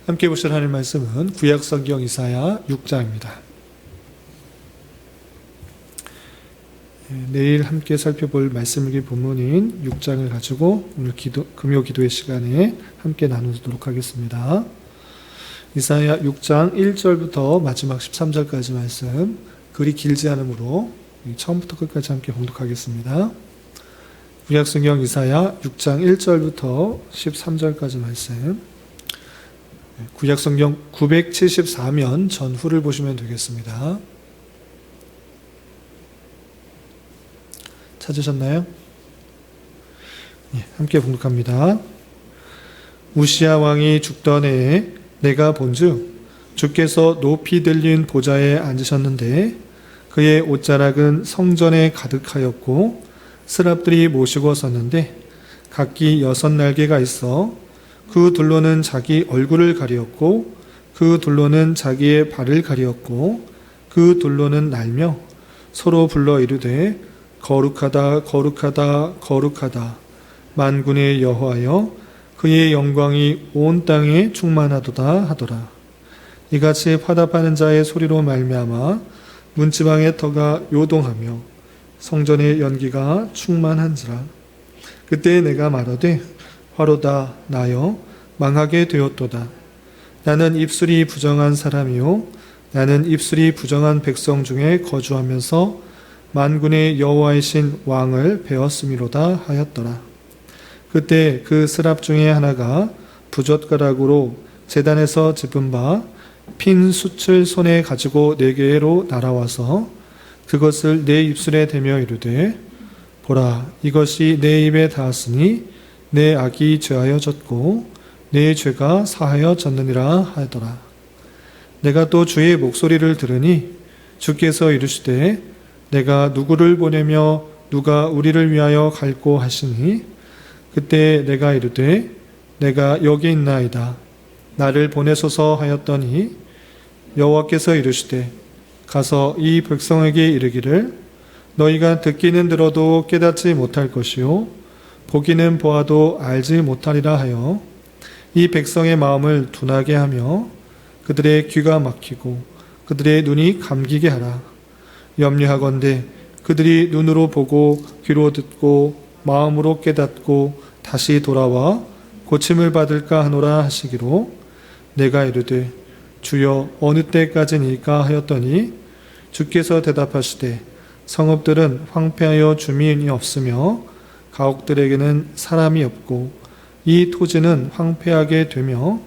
함께 보실 하나님 말씀은 구약성경 이사야 6장입니다. 내일 함께 살펴볼 말씀일기 본문인 6장을 가지고 오늘 금요 기도의 시간에 함께 나누도록 하겠습니다. 이사야 6장 1절부터 마지막 13절까지 말씀, 글이 길지 않으므로 처음부터 끝까지 함께 봉독하겠습니다. 구약성경 이사야 6장 1절부터 13절까지 말씀, 구약성경 974면 전후를 보시면 되겠습니다. 찾으셨나요? 함께 봉독합니다. 우시야 왕이 죽던 해에 내가 본즉 주께서 높이 들린 보좌에 앉으셨는데 그의 옷자락은 성전에 가득하였고 스랍들이 모시고 섰는데 각기 6날개가 있어 그 둘로는 자기 얼굴을 가리었고 그 둘로는 자기의 발을 가리었고 그 둘로는 날며 서로 불러 이르되 거룩하다 거룩하다 거룩하다 만군의 여호와여 그의 영광이 온 땅에 충만하도다 하더라. 이같이 화답하는 자의 소리로 말미암아 문지방의 터가 요동하며 성전의 연기가 충만한지라. 그때 내가 말하되 화로다 나여 망하게 되었도다. 나는 입술이 부정한 사람이요 나는 입술이 부정한 백성 중에 거주하면서 만군의 여호와이신 왕을 배웠음이로다 하였더라. 그때 그 스랍 중에 하나가 부젓가락으로 제단에서 짚은 바 핀 숯을 손에 가지고 내게로 날아와서 그것을 내 입술에 대며 이르되 보라 이것이 내 입에 닿았으니 내 악이 죄하여졌고 내 죄가 사하여졌느니라 하더라. 내가 또 주의 목소리를 들으니 주께서 이르시되 내가 누구를 보내며 누가 우리를 위하여 갈고 하시니 그때 내가 이르되 내가 여기 있나이다. 나를 보내소서 하였더니 여호와께서 이르시되 가서 이 백성에게 이르기를 너희가 듣기는 들어도 깨닫지 못할 것이요 보기는 보아도 알지 못하리라 하여 이 백성의 마음을 둔하게 하며 그들의 귀가 막히고 그들의 눈이 감기게 하라. 염려하건대 그들이 눈으로 보고 귀로 듣고 마음으로 깨닫고 다시 돌아와 고침을 받을까 하노라 하시기로 내가 이르되 주여 어느 때까지니까 하였더니 주께서 대답하시되 성읍들은 황폐하여 주민이 없으며 가옥들에게는 사람이 없고 이 토지는 황폐하게 되며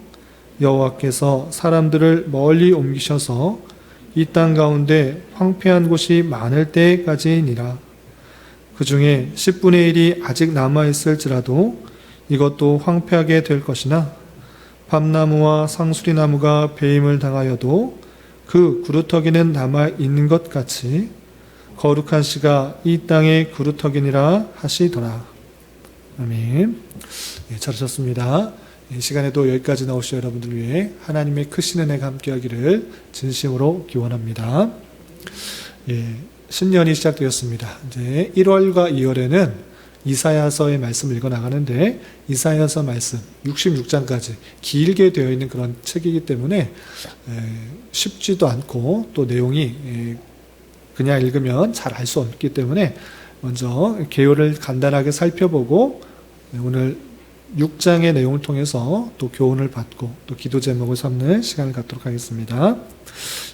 여호와께서 사람들을 멀리 옮기셔서 이 땅 가운데 황폐한 곳이 많을 때까지니라. 그 중에 10분의 1이 아직 남아있을지라도 이것도 황폐하게 될 것이나 밤나무와 상수리나무가 배임을 당하여도 그 구루터기는 남아있는 것 같이 거룩한 씨가 이 땅의 구루터기니라 하시더라. 아멘. 잘하셨습니다. 이 시간에도 여기까지 나오신 여러분들 위해 하나님의 크신 은혜가 함께하기를 진심으로 기원합니다. 신년이 시작되었습니다. 이제 1월과 2월에는 이사야서의 말씀을 읽어 나가는데 이사야서 말씀 66장까지 길게 되어 있는 그런 책이기 때문에 쉽지도 않고 또 내용이 그냥 읽으면 잘 알 수 없기 때문에 먼저 개요를 간단하게 살펴보고 오늘 6장의 내용을 통해서 또 교훈을 받고 또 기도 제목을 삼는 시간을 갖도록 하겠습니다.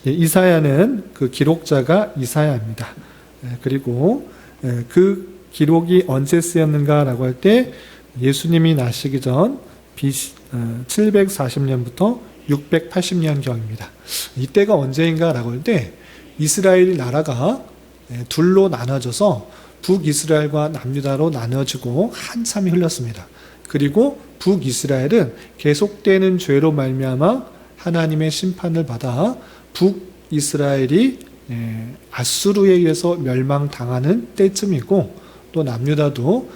이사야는 그 기록자가 이사야입니다. 그리고 그 기록이 언제 쓰였는가라고 할 때 예수님이 나시기 전 BC 740년부터 680년경입니다. 이때가 언제인가라고 할 때 이스라엘 나라가 둘로 나눠져서 북이스라엘과 남유다로 나눠지고 한참이 흘렀습니다. 그리고 북이스라엘은 계속되는 죄로 말미암아 하나님의 심판을 받아 북이스라엘이 아수르에 의해서 멸망당하는 때쯤이고 또 남유다도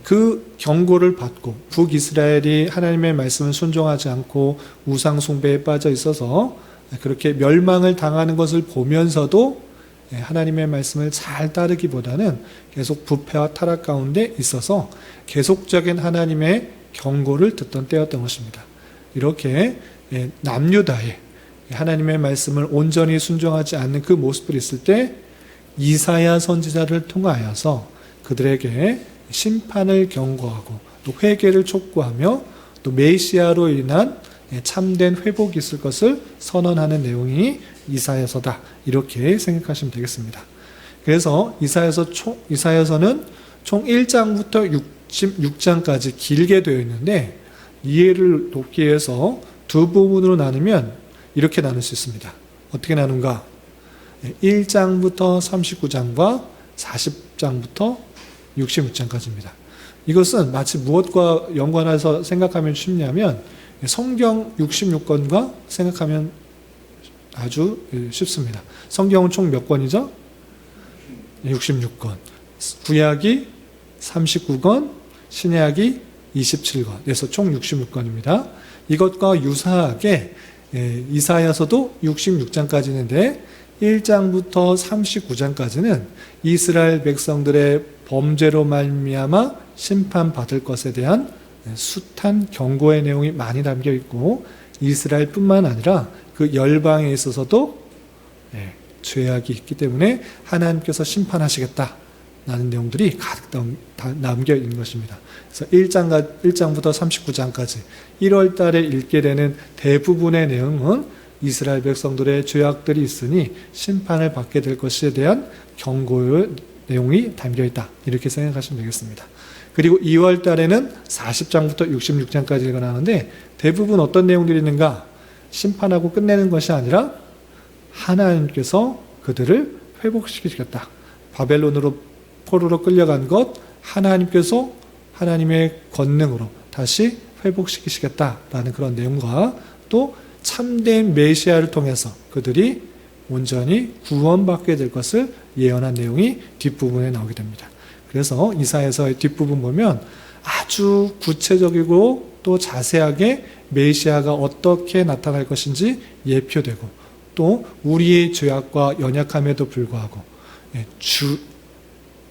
그 경고를 받고 북이스라엘이 하나님의 말씀을 순종하지 않고 우상 숭배에 빠져 있어서 그렇게 멸망을 당하는 것을 보면서도 하나님의 말씀을 잘 따르기보다는 계속 부패와 타락 가운데 있어서 계속적인 하나님의 경고를 듣던 때였던 것입니다. 이렇게 남유다에 하나님의 말씀을 온전히 순종하지 않는 그 모습들이 있을 때 이사야 선지자를 통하여서 그들에게 심판을 경고하고 또 회개를 촉구하며 또 메시아로 인한 참된 회복이 있을 것을 선언하는 내용이 이사야서다. 이렇게 생각하시면 되겠습니다. 그래서 이사야서는 총 1장부터 66장까지 길게 되어 있는데 이해를 돕기 위해서 두 부분으로 나누면 이렇게 나눌 수 있습니다. 어떻게 나눈가? 1장부터 39장과 40장부터 66장까지입니다. 이것은 마치 무엇과 연관해서 생각하면 쉽냐면 성경 66권과 생각하면 아주 쉽습니다. 성경은 총 몇 권이죠? 66권. 구약이 39권, 신약이 27권. 그래서 총 66권입니다. 이것과 유사하게 이사야서도 66장까지 있는데 1장부터 39장까지는 이스라엘 백성들의 범죄로 말미암아 심판받을 것에 대한 숱한 경고의 내용이 많이 담겨 있고 이스라엘뿐만 아니라 그 열방에 있어서도 죄악이 있기 때문에 하나님께서 심판하시겠다라는 내용들이 가득 남겨 있는 것입니다. 그래서 1장부터 39장까지 1월 달에 읽게 되는 대부분의 내용은 이스라엘 백성들의 죄악들이 있으니 심판을 받게 될 것에 대한 경고의 내용이 담겨 있다. 이렇게 생각하시면 되겠습니다. 그리고 2월 달에는 40장부터 66장까지 읽어나가는데 대부분 어떤 내용들이 있는가? 심판하고 끝내는 것이 아니라 하나님께서 그들을 회복시키시겠다. 바벨론으로 포로로 끌려간 것 하나님께서 하나님의 권능으로 다시 회복시키시겠다라는 그런 내용과 또 참된 메시아를 통해서 그들이 온전히 구원받게 될 것을 예언한 내용이 뒷부분에 나오게 됩니다. 그래서 이사야서의 뒷부분 보면 아주 구체적이고 또 자세하게 메시아가 어떻게 나타날 것인지 예표되고 또 우리의 죄악과 연약함에도 불구하고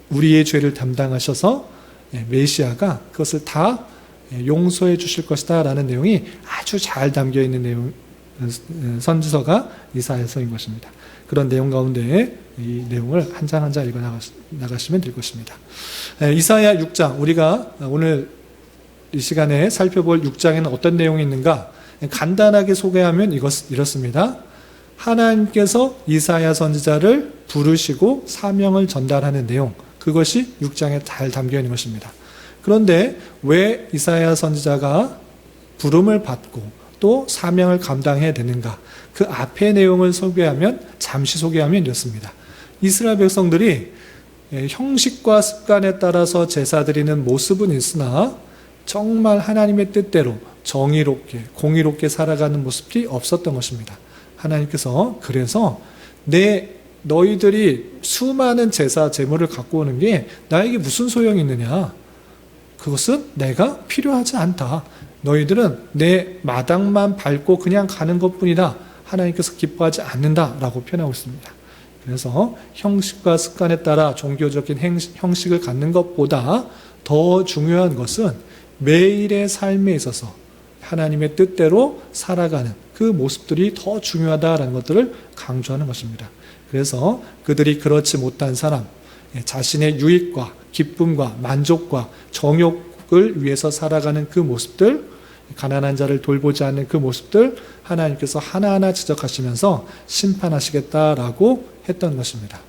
우리의 죄를 담당하셔서 메시아가 그것을 다 용서해 주실 것이다 라는 내용이 아주 잘 담겨 있는 내용, 선지서가 이사야서인 것입니다. 그런 내용 가운데 이 내용을 한 장 한 장 읽어 나가시면 될 것입니다. 이사야 6장, 우리가 오늘 이 시간에 살펴볼 6장에는 어떤 내용이 있는가 간단하게 소개하면 이렇습니다. 하나님께서 이사야 선지자를 부르시고 사명을 전달하는 내용, 그것이 6장에 잘 담겨 있는 것입니다. 그런데 왜 이사야 선지자가 부름을 받고 또 사명을 감당해야 되는가? 그 앞의 내용을 잠시 소개하면 이렇습니다. 이스라엘 백성들이 형식과 습관에 따라서 제사 드리는 모습은 있으나 정말 하나님의 뜻대로 정의롭게 공의롭게 살아가는 모습이 없었던 것입니다. 하나님께서 그래서 너희들이 수많은 제사 제물을 갖고 오는 게 나에게 무슨 소용이 있느냐? 그것은 내가 필요하지 않다. 너희들은 내 마당만 밟고 그냥 가는 것뿐이다. 하나님께서 기뻐하지 않는다라고 표현하고 있습니다. 그래서 형식과 습관에 따라 종교적인 형식을 갖는 것보다 더 중요한 것은 매일의 삶에 있어서 하나님의 뜻대로 살아가는 그 모습들이 더 중요하다라는 것들을 강조하는 것입니다. 그래서 그들이 그렇지 못한 사람, 자신의 유익과 기쁨과 만족과 정욕을 위해서 살아가는 그 모습들, 가난한 자를 돌보지 않는 그 모습들 하나님께서 하나하나 지적하시면서 심판하시겠다라고 했던 것입니다.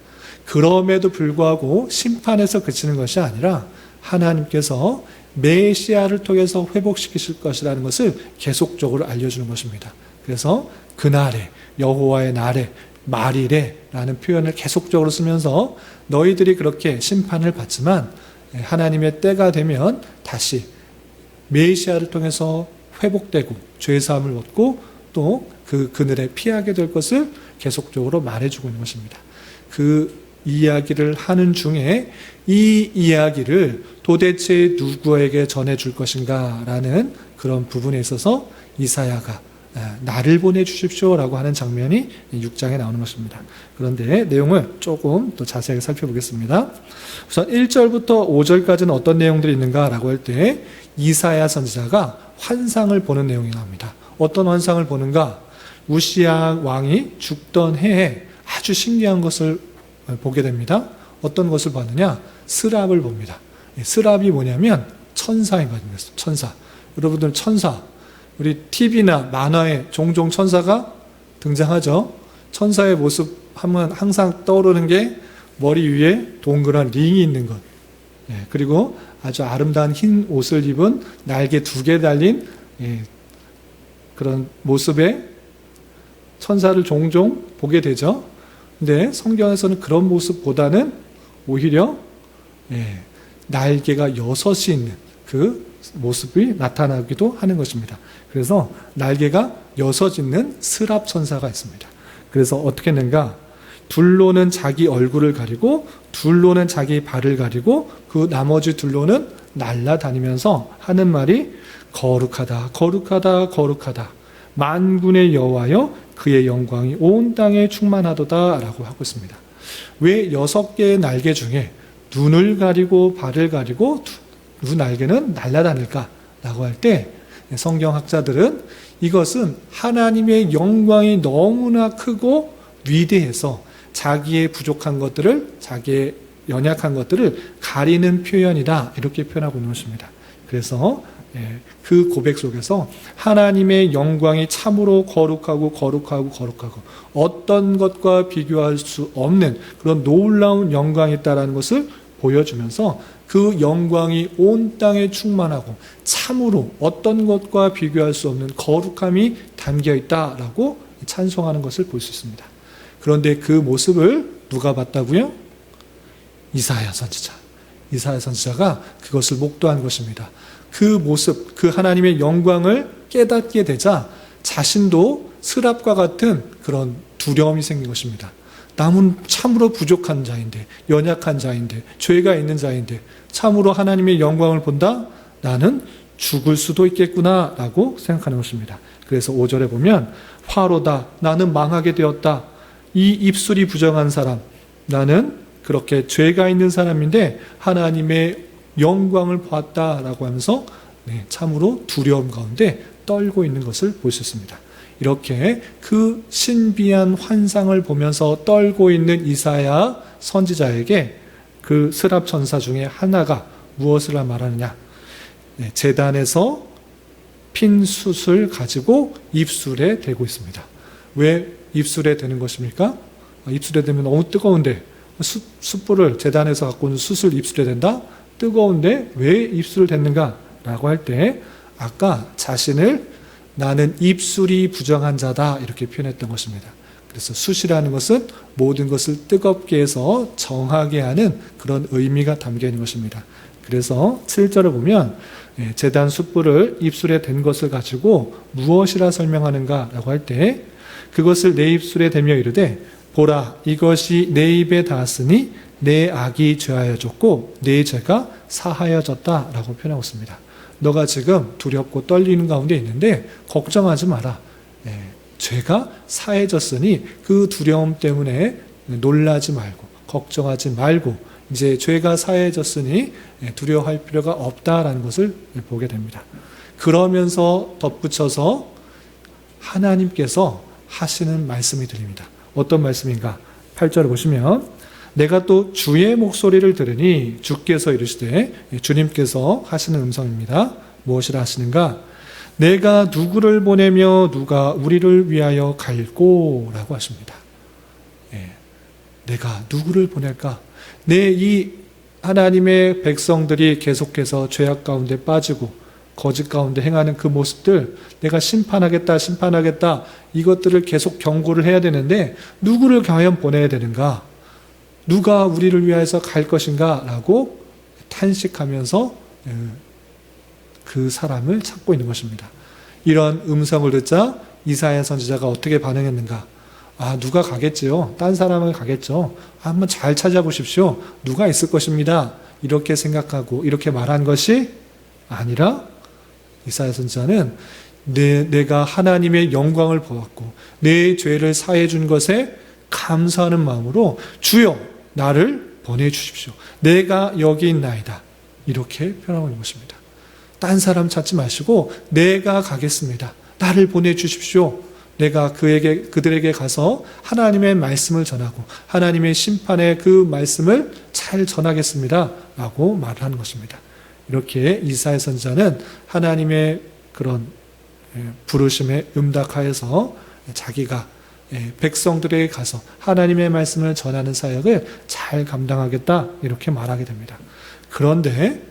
그럼에도 불구하고 심판에서 그치는 것이 아니라 하나님께서 메시아를 통해서 회복시키실 것이라는 것을 계속적으로 알려주는 것입니다. 그래서 그날에 여호와의 날에 말일에 라는 표현을 계속적으로 쓰면서 너희들이 그렇게 심판을 받지만 하나님의 때가 되면 다시 메시아를 통해서 회복되고 죄사함을 얻고 또 그 그늘에 피하게 될 것을 계속적으로 말해주고 있는 것입니다. 그 이야기를 하는 중에 이 이야기를 도대체 누구에게 전해줄 것인가 라는 그런 부분에 있어서 이사야가 나를 보내주십시오라고 하는 장면이 6장에 나오는 것입니다. 그런데 내용을 조금 더 자세하게 살펴보겠습니다. 우선 1절부터 5절까지는 어떤 내용들이 있는가 라고 할 때 이사야 선지자가 환상을 보는 내용이 나옵니다. 어떤 환상을 보는가? 우시야 왕이 죽던 해에 아주 신기한 것을 보게 됩니다. 어떤 것을 봤느냐? 스랍을 봅니다. 스랍이 뭐냐면 천사이거든요. 천사. 여러분들 천사, 우리 TV나 만화에 종종 천사가 등장하죠. 천사의 모습 하면 항상 떠오르는 게 머리 위에 동그란 링이 있는 것. 그리고 아주 아름다운 흰 옷을 입은 날개 2개 달린 그런 모습의 천사를 종종 보게 되죠. 근데 성경에서는 그런 모습보다는 오히려 날개가 6이 있는 그 모습이 나타나기도 하는 것입니다. 그래서 날개가 6 있는 스랍 천사가 있습니다. 그래서 어떻게 했는가? 둘로는 자기 얼굴을 가리고 둘로는 자기 발을 가리고 그 나머지 둘로는 날아다니면서 하는 말이 거룩하다, 거룩하다, 거룩하다. 만군의 여호와여 그의 영광이 온 땅에 충만하도다 라고 하고 있습니다. 왜 6개의 날개 중에 눈을 가리고 발을 가리고 두 날개는 날아다닐까? 라고 할 때 성경학자들은 이것은 하나님의 영광이 너무나 크고 위대해서 자기의 부족한 것들을, 자기의 연약한 것들을 가리는 표현이다, 이렇게 표현하고 있는 것입니다. 그래서 그 고백 속에서 하나님의 영광이 참으로 거룩하고 거룩하고 거룩하고 어떤 것과 비교할 수 없는 그런 놀라운 영광이 있다는 것을 보여주면서 그 영광이 온 땅에 충만하고 참으로 어떤 것과 비교할 수 없는 거룩함이 담겨 있다라고 찬송하는 것을 볼 수 있습니다. 그런데 그 모습을 누가 봤다고요? 이사야 선지자. 이사야 선지자가 그것을 목도한 것입니다. 그 모습, 그 하나님의 영광을 깨닫게 되자 자신도 스랍과 같은 그런 두려움이 생긴 것입니다. 남은 참으로 부족한 자인데, 연약한 자인데, 죄가 있는 자인데 참으로 하나님의 영광을 본다? 나는 죽을 수도 있겠구나 라고 생각하는 것입니다. 그래서 5절에 보면 화로다, 나는 망하게 되었다. 이 입술이 부정한 사람, 나는 그렇게 죄가 있는 사람인데 하나님의 영광을 보았다라고 하면서 참으로 두려움 가운데 떨고 있는 것을 볼 수 있습니다. 이렇게 그 신비한 환상을 보면서 떨고 있는 이사야 선지자에게 그 스랍 천사 중에 하나가 무엇을 말하느냐? 제단에서 핀 숯을 가지고 입술에 대고 있습니다. 왜 입술에 대는 것입니까? 입술에 대면 너무 뜨거운데 숯불을 제단에서 갖고 온 숯을 입술에 댄다? 뜨거운데 왜 입술을 댔는가? 라고 할 때 아까 자신을 나는 입술이 부정한 자다 이렇게 표현했던 것입니다. 그래서 숯이라는 것은 모든 것을 뜨겁게 해서 정하게 하는 그런 의미가 담겨 있는 것입니다. 그래서 7절을 보면 제단 숯불을 입술에 댄 것을 가지고 무엇이라 설명하는가 라고 할 때 그것을 내 입술에 대며 이르되 보라 이것이 내 입에 닿았으니 내 악이 죄하여졌고 내 죄가 사하여졌다 라고 표현하고 있습니다. 너가 지금 두렵고 떨리는 가운데 있는데 걱정하지 마라. 죄가 사해졌으니 그 두려움 때문에 놀라지 말고 걱정하지 말고 이제 죄가 사해졌으니 두려워할 필요가 없다라는 것을 보게 됩니다. 그러면서 덧붙여서 하나님께서 하시는 말씀이 들립니다. 어떤 말씀인가? 8절을 보시면 내가 또 주의 목소리를 들으니 주께서 이르시되 주님께서 하시는 음성입니다. 무엇이라 하시는가? 내가 누구를 보내며 누가 우리를 위하여 갈꼬? 라고 하십니다. 내가 누구를 보낼까? 이 하나님의 백성들이 계속해서 죄악 가운데 빠지고 거짓 가운데 행하는 그 모습들 내가 심판하겠다 심판하겠다 이것들을 계속 경고를 해야 되는데 누구를 과연 보내야 되는가? 누가 우리를 위해서 갈 것인가? 라고 탄식하면서 그 사람을 찾고 있는 것입니다. 이런 음성을 듣자 이사야 선지자가 어떻게 반응했는가? 누가 가겠지요? 딴 사람을 가겠죠. 한번 잘 찾아보십시오. 누가 있을 것입니다. 이렇게 생각하고 이렇게 말한 것이 아니라 이사야 선지자는 내가 하나님의 영광을 보았고 내 죄를 사해 준 것에 감사하는 마음으로 주여 나를 보내주십시오. 내가 여기 있나이다. 이렇게 표현하고 있는 것입니다. 딴 사람 찾지 마시고 내가 가겠습니다. 나를 보내주십시오. 내가 그들에게 가서 하나님의 말씀을 전하고 하나님의 심판의 그 말씀을 잘 전하겠습니다. 라고 말을 하는 것입니다. 이렇게 이사야 선지자는 하나님의 그런 부르심에 응답하여서 자기가 백성들에게 가서 하나님의 말씀을 전하는 사역을 잘 감당하겠다 이렇게 말하게 됩니다. 그런데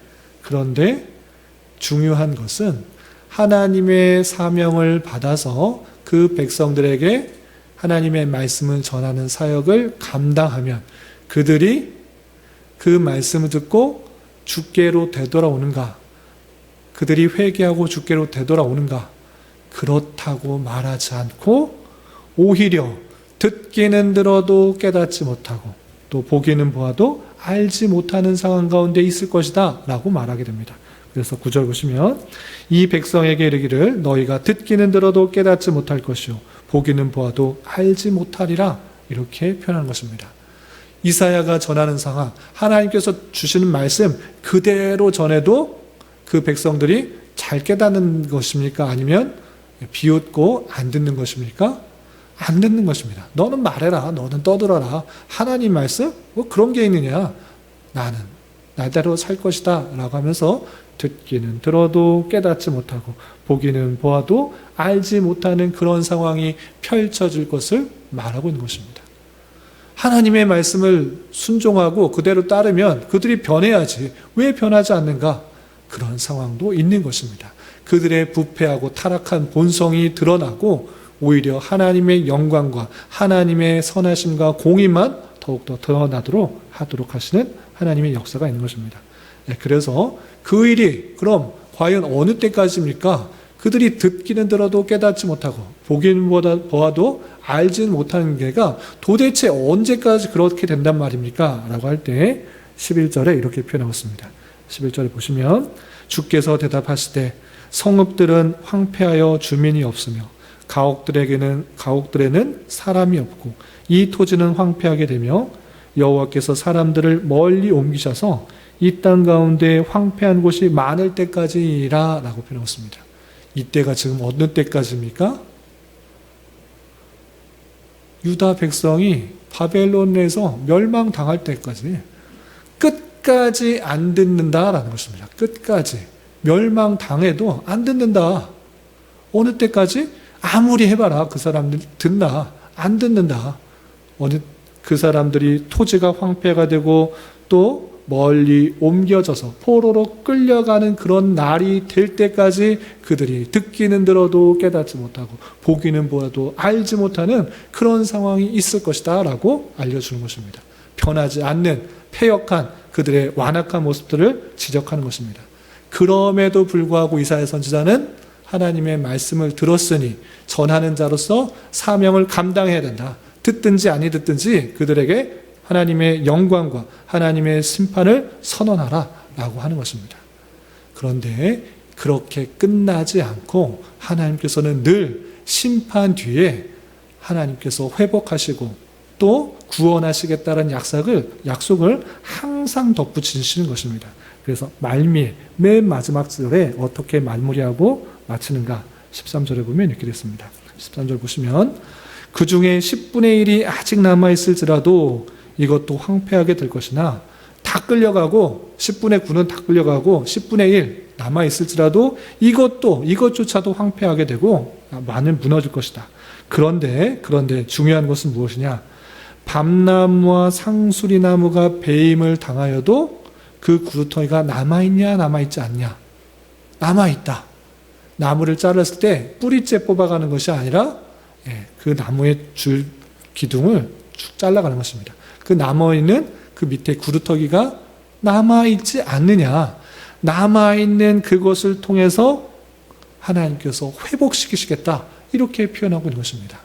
중요한 것은 하나님의 사명을 받아서 그 백성들에게 하나님의 말씀을 전하는 사역을 감당하면 그들이 그 말씀을 듣고 주께로 되돌아오는가? 그들이 회개하고 주께로 되돌아오는가? 그렇다고 말하지 않고 오히려 듣기는 들어도 깨닫지 못하고 또 보기는 보아도 알지 못하는 상황 가운데 있을 것이다 라고 말하게 됩니다. 그래서 9절 보시면 이 백성에게 이르기를 너희가 듣기는 들어도 깨닫지 못할 것이요 보기는 보아도 알지 못하리라 이렇게 표현하는 것입니다. 이사야가 전하는 상황, 하나님께서 주시는 말씀 그대로 전해도 그 백성들이 잘 깨닫는 것입니까? 아니면 비웃고 안 듣는 것입니까? 안 듣는 것입니다. 너는 말해라, 너는 떠들어라. 하나님 말씀? 뭐 그런 게 있느냐? 나는 나대로 살 것이다 라고 하면서 듣기는 들어도 깨닫지 못하고 보기는 보아도 알지 못하는 그런 상황이 펼쳐질 것을 말하고 있는 것입니다. 하나님의 말씀을 순종하고 그대로 따르면 그들이 변해야지 왜 변하지 않는가? 그런 상황도 있는 것입니다. 그들의 부패하고 타락한 본성이 드러나고 오히려 하나님의 영광과 하나님의 선하심과 공의만 더욱더 드러나도록 하도록 하시는 하나님의 역사가 있는 것입니다. 그래서 그 일이 그럼 과연 어느 때까지입니까? 그들이 듣기는 들어도 깨닫지 못하고 보기는 보아도 알지는 못하는 게가 도대체 언제까지 그렇게 된단 말입니까? 라고 할 때 11절에 이렇게 표현하고 있습니다. 11절에 보시면 주께서 대답하시되 성읍들은 황폐하여 주민이 없으며 가옥들에는 사람이 없고 이 토지는 황폐하게 되며 여호와께서 사람들을 멀리 옮기셔서 이 땅 가운데 황폐한 곳이 많을 때까지라 라고 표현했습니다. 이때가 지금 어느 때까지입니까? 유다 백성이 바벨론에서 멸망당할 때까지 끝까지 안 듣는다라는 것입니다. 끝까지 멸망당해도 안 듣는다. 어느 때까지? 아무리 해봐라 그 사람들 듣나? 안 듣는다. 그 사람들이 토지가 황폐가 되고 또 멀리 옮겨져서 포로로 끌려가는 그런 날이 될 때까지 그들이 듣기는 들어도 깨닫지 못하고 보기는 보아도 알지 못하는 그런 상황이 있을 것이다 라고 알려주는 것입니다. 변하지 않는 패역한 그들의 완악한 모습들을 지적하는 것입니다. 그럼에도 불구하고 이사야 선지자는 하나님의 말씀을 들었으니 전하는 자로서 사명을 감당해야 된다. 듣든지 아니 듣든지 그들에게 하나님의 영광과 하나님의 심판을 선언하라 라고 하는 것입니다. 그런데 그렇게 끝나지 않고 하나님께서는 늘 심판 뒤에 하나님께서 회복하시고 또 구원하시겠다는 약속을 항상 덧붙이시는 것입니다. 그래서 말미에 맨 마지막 절에 어떻게 마무리하고 마치는가 13절에 보면 이렇게 됐습니다. 13절 보시면 그 중에 10분의 1이 아직 남아있을지라도 이것도 황폐하게 될 것이나 다 끌려가고 10분의 9는 다 끌려가고 10분의 1 남아있을지라도 이것조차도 황폐하게 되고 많은 무너질 것이다. 그런데 중요한 것은 무엇이냐? 밤나무와 상수리나무가 배임을 당하여도 그 구루터기가 남아있냐 남아있지 않냐? 남아있다. 나무를 자랐을 때 뿌리째 뽑아가는 것이 아니라 그 나무의 줄 기둥을 쭉 잘라가는 것입니다. 그 남아있는 그 밑에 구루터기가 남아있지 않느냐. 남아있는 그것을 통해서 하나님께서 회복시키시겠다. 이렇게 표현하고 있는 것입니다.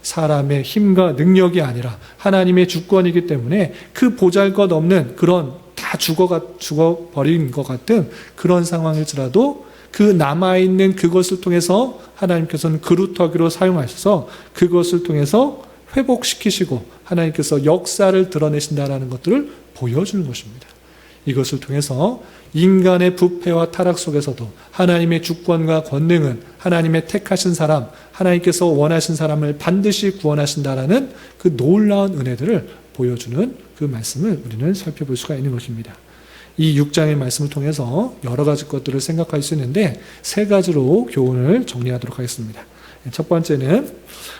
사람의 힘과 능력이 아니라 하나님의 주권이기 때문에 그 보잘것없는 그런 다 죽어버린 것 같은 그런 상황일지라도 그 남아있는 그것을 통해서 하나님께서는 그루터기로 사용하셔서 그것을 통해서 회복시키시고 하나님께서 역사를 드러내신다라는 것들을 보여주는 것입니다. 이것을 통해서 인간의 부패와 타락 속에서도 하나님의 주권과 권능은 하나님의 택하신 사람, 하나님께서 원하신 사람을 반드시 구원하신다라는 그 놀라운 은혜들을 보여주는 그 말씀을 우리는 살펴볼 수가 있는 것입니다. 이 6장의 말씀을 통해서 여러 가지 것들을 생각할 수 있는데 세 가지로 교훈을 정리하도록 하겠습니다. 첫 번째는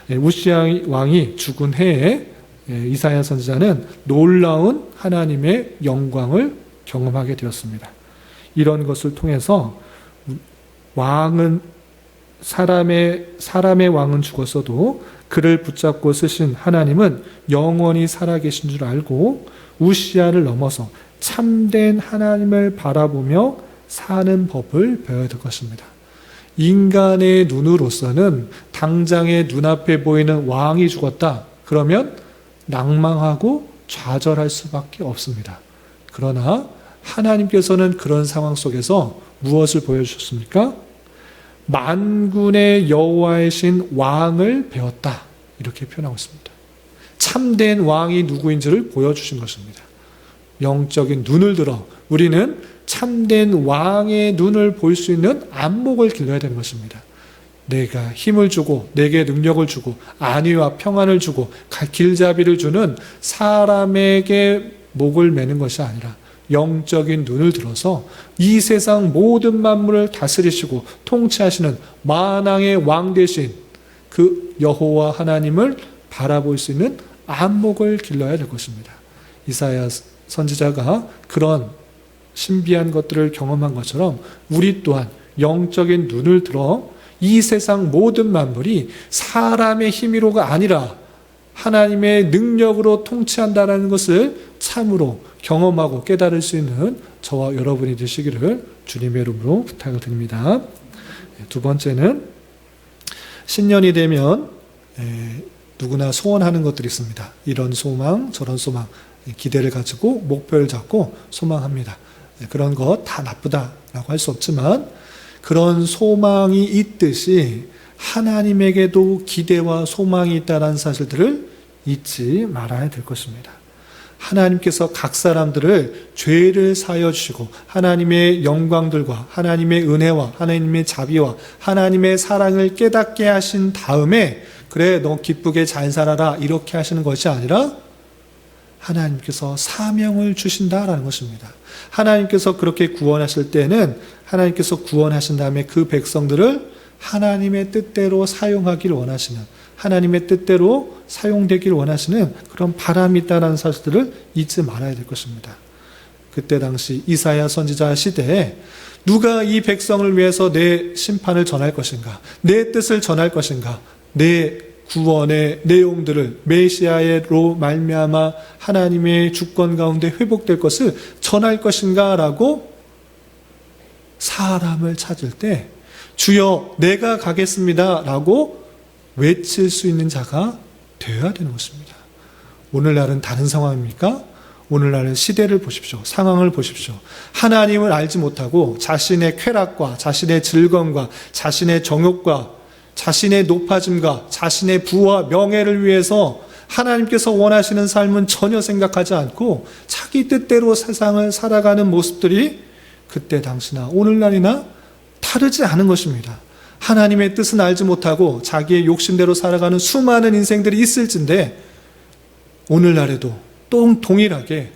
우시아 왕이 죽은 해에 이사야 선지자는 놀라운 하나님의 영광을 경험하게 되었습니다. 이런 것을 통해서 왕은 사람의 왕은 죽었어도 그를 붙잡고 쓰신 하나님은 영원히 살아계신 줄 알고 우시아를 넘어서 참된 하나님을 바라보며 사는 법을 배워야 될 것입니다. 인간의 눈으로서는 당장의 눈앞에 보이는 왕이 죽었다. 그러면 낭망하고 좌절할 수밖에 없습니다. 그러나 하나님께서는 그런 상황 속에서 무엇을 보여주셨습니까? 만군의 여호와이신 왕을 배웠다. 이렇게 표현하고 있습니다. 참된 왕이 누구인지를 보여주신 것입니다. 영적인 눈을 들어 우리는 참된 왕의 눈을 볼 수 있는 안목을 길러야 되는 것입니다. 내가 힘을 주고 내게 능력을 주고 안위와 평안을 주고 길잡이를 주는 사람에게 목을 매는 것이 아니라 영적인 눈을 들어서 이 세상 모든 만물을 다스리시고 통치하시는 만왕의 왕 되신 그 여호와 하나님을 바라볼 수 있는 안목을 길러야 될 것입니다. 이사야 선지자가 그런 신비한 것들을 경험한 것처럼 우리 또한 영적인 눈을 들어 이 세상 모든 만물이 사람의 힘으로가 아니라 하나님의 능력으로 통치한다는 것을 참으로 경험하고 깨달을 수 있는 저와 여러분이 되시기를 주님의 이름으로 부탁을 드립니다. 두 번째는 신년이 되면 누구나 소원하는 것들이 있습니다. 이런 소망, 저런 소망, 기대를 가지고 목표를 잡고 소망합니다. 그런 것 다 나쁘다라고 할 수 없지만 그런 소망이 있듯이 하나님에게도 기대와 소망이 있다는 사실들을 잊지 말아야 될 것입니다. 하나님께서 각 사람들을 죄를 사하여 주시고 하나님의 영광들과 하나님의 은혜와 하나님의 자비와 하나님의 사랑을 깨닫게 하신 다음에 그래 너 기쁘게 잘 살아라 이렇게 하시는 것이 아니라 하나님께서 사명을 주신다라는 것입니다. 하나님께서 그렇게 구원하실 때는 하나님께서 구원하신 다음에 그 백성들을 하나님의 뜻대로 사용하기를 원하시는 하나님의 뜻대로 사용되기를 원하시는 그런 바람이 있다는 사실들을 잊지 말아야 될 것입니다. 그때 당시 이사야 선지자 시대에 누가 이 백성을 위해서 내 심판을 전할 것인가, 내 뜻을 전할 것인가, 내 구원의 내용들을 메시아로 말미암아 하나님의 주권 가운데 회복될 것을 전할 것인가 라고 사람을 찾을 때 주여 내가 가겠습니다 라고 외칠 수 있는 자가 되어야 되는 것입니다. 오늘날은 다른 상황입니까? 오늘날의 시대를 보십시오. 상황을 보십시오. 하나님을 알지 못하고 자신의 쾌락과 자신의 즐거움과 자신의 정욕과 자신의 높아짐과 자신의 부와 명예를 위해서 하나님께서 원하시는 삶은 전혀 생각하지 않고 자기 뜻대로 세상을 살아가는 모습들이 그때 당시나 오늘날이나 다르지 않은 것입니다. 하나님의 뜻은 알지 못하고 자기의 욕심대로 살아가는 수많은 인생들이 있을진데 오늘날에도 또 동일하게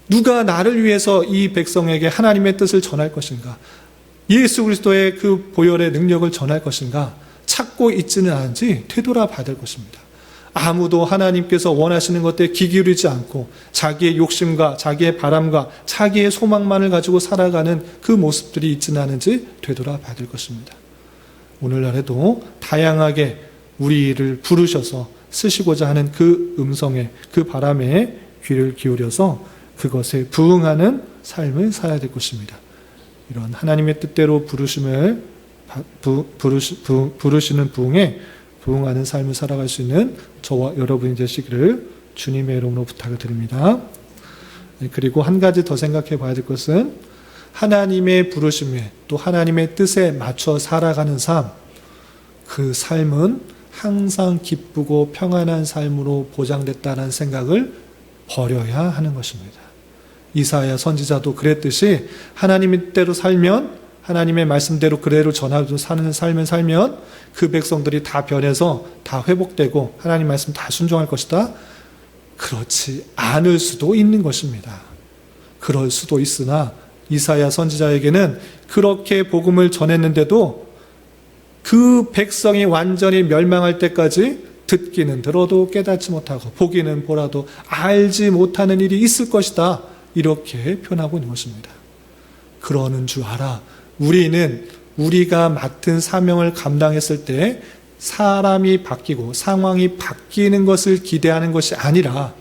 누가 나를 위해서 이 백성에게 하나님의 뜻을 전할 것인가, 예수 그리스도의 그 보혈의 능력을 전할 것인가 찾고 있지는 않은지 되돌아봐야 될 것입니다. 아무도 하나님께서 원하시는 것에 귀 기울이지 않고 자기의 욕심과 자기의 바람과 자기의 소망만을 가지고 살아가는 그 모습들이 있지는 않은지 되돌아봐야 될 것입니다. 오늘날에도 다양하게 우리를 부르셔서 쓰시고자 하는 그 음성에, 그 바람에 귀를 기울여서 그것에 부응하는 삶을 살아야 될 것입니다. 이런 하나님의 뜻대로 부르시는 부흥에 부응하는 삶을 살아갈 수 있는 저와 여러분이 되시기를 주님의 이름으로 부탁을 드립니다. 그리고 한 가지 더 생각해 봐야 될 것은 하나님의 부르심에 또 하나님의 뜻에 맞춰 살아가는 삶, 그 삶은 항상 기쁘고 평안한 삶으로 보장됐다는 생각을 버려야 하는 것입니다. 이사야 선지자도 그랬듯이 하나님의 대로 살면, 하나님의 말씀대로 그대로 전하고 사는 삶을 살면 그 백성들이 다 변해서 다 회복되고 하나님 말씀 다 순종할 것이다. 그렇지 않을 수도 있는 것입니다. 그럴 수도 있으나 이사야 선지자에게는 그렇게 복음을 전했는데도 그 백성이 완전히 멸망할 때까지 듣기는 들어도 깨닫지 못하고 보기는 보라도 알지 못하는 일이 있을 것이다. 이렇게 표현하고 있는 것입니다. 그러는 줄 알아. 우리는 우리가 맡은 사명을 감당했을 때 사람이 바뀌고 상황이 바뀌는 것을 기대하는 것이 아니라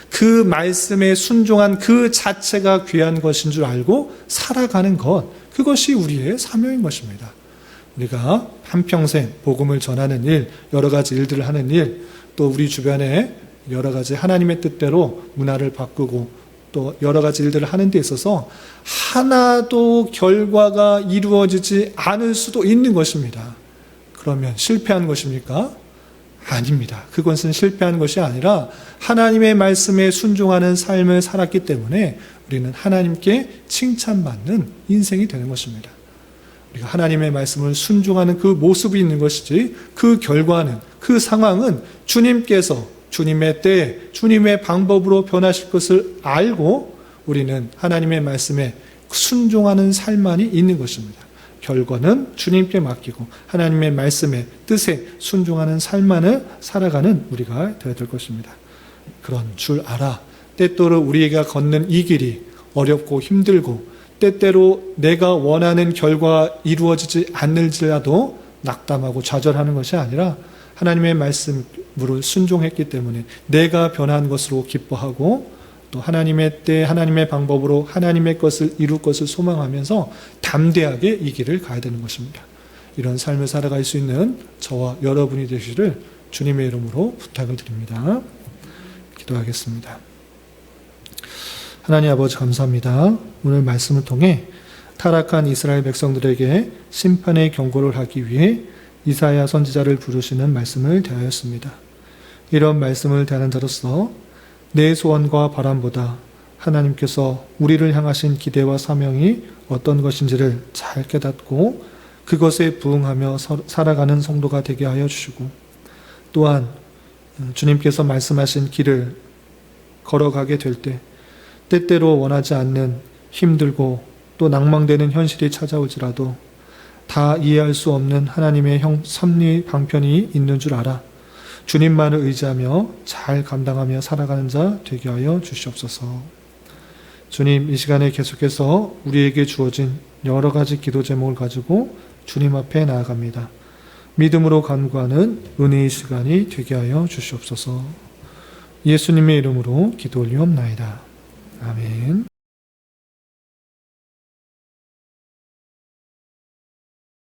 그 말씀에 순종한 그 자체가 귀한 것인 줄 알고 살아가는 것, 그것이 우리의 사명인 것입니다. 우리가 한평생 복음을 전하는 일, 여러 가지 일들을 하는 일, 또 우리 주변에 여러 가지 하나님의 뜻대로 문화를 바꾸고 또 여러 가지 일들을 하는 데 있어서 하나도 결과가 이루어지지 않을 수도 있는 것입니다. 그러면 실패한 것입니까? 아닙니다. 그것은 실패한 것이 아니라 하나님의 말씀에 순종하는 삶을 살았기 때문에 우리는 하나님께 칭찬받는 인생이 되는 것입니다. 우리가 하나님의 말씀을 순종하는 그 모습이 있는 것이지 그 결과는, 그 상황은 주님께서 주님의 때에 주님의 방법으로 변하실 것을 알고 우리는 하나님의 말씀에 순종하는 삶만이 있는 것입니다. 결과는 주님께 맡기고 하나님의 말씀의 뜻에 순종하는 삶만을 살아가는 우리가 되어야 될 것입니다. 그런 줄 알아. 때때로 우리가 걷는 이 길이 어렵고 힘들고 때때로 내가 원하는 결과가 이루어지지 않을지라도 낙담하고 좌절하는 것이 아니라 하나님의 말씀으로 순종했기 때문에 내가 변한 것으로 기뻐하고 또 하나님의 때 하나님의 방법으로 하나님의 것을 이룰 것을 소망하면서 담대하게 이 길을 가야 되는 것입니다. 이런 삶을 살아갈 수 있는 저와 여러분이 되시기를 주님의 이름으로 부탁을 드립니다. 기도하겠습니다. 하나님 아버지 감사합니다. 오늘 말씀을 통해 타락한 이스라엘 백성들에게 심판의 경고를 하기 위해 이사야 선지자를 부르시는 말씀을 대하였습니다. 이런 말씀을 대하는 자로서 내 소원과 바람보다 하나님께서 우리를 향하신 기대와 사명이 어떤 것인지를 잘 깨닫고 그것에 부응하며 살아가는 성도가 되게 하여 주시고 또한 주님께서 말씀하신 길을 걸어가게 될 때 때때로 원하지 않는 힘들고 또 낭망되는 현실이 찾아올지라도 다 이해할 수 없는 하나님의 섭리 방편이 있는 줄 알아 주님만을 의지하며 잘 감당하며 살아가는 자 되게 하여 주시옵소서. 주님, 이 시간에 계속해서 우리에게 주어진 여러 가지 기도 제목을 가지고 주님 앞에 나아갑니다. 믿음으로 간구하는 은혜의 시간이 되게 하여 주시옵소서. 예수님의 이름으로 기도 올리옵나이다. 아멘.